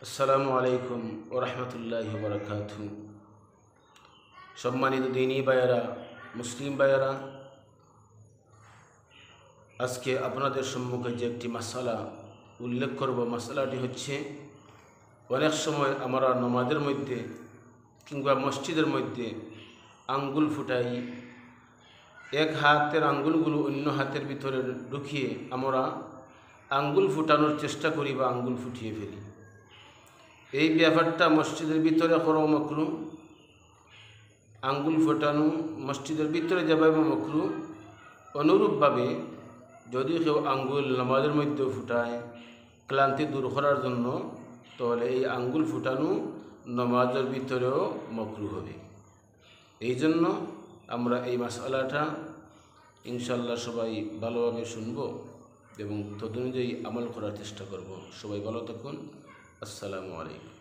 আসসালামু আলাইকুম ও রহমতুল্লাহি বারাকাতুহু। সম্মানিত দিনী ভাইয়েরা, মুসলিম ভাইয়েরা, আজকে আপনাদের সম্মুখে যে একটি মাসালা উল্লেখ করব, মাসালাটি হচ্ছে অনেক সময় আমরা নামাজের মধ্যে কিংবা মসজিদের মধ্যে আঙ্গুল ফুটাই, এক হাতের আঙ্গুলগুলো অন্য হাতের ভিতরে ঢুকিয়ে আমরা আঙ্গুল ফুটানোর চেষ্টা করি বা আঙ্গুল ফুটিয়ে ফেলি। এই ব্যাপারটা মসজিদের ভিতরে করা মাকরু, আঙ্গুল ফোটানো মসজিদের ভিতরে যেভাবে মাকরু, অনুরূপভাবে যদি কেউ আঙ্গুল নামাজের মধ্যে ফুটায় ক্লান্তি দূর করার জন্য, তাহলে এই আঙ্গুল ফুটানো নামাজের ভিতরেও মাকরু হবে। এই জন্য আমরা এই মাসআলাটা ইনশাআল্লাহ সবাই ভালোভাবে শুনব এবং তদনুযায়ী আমল করার চেষ্টা করব। সবাই ভালো থাকুন। আসসালামু আলাইকুম।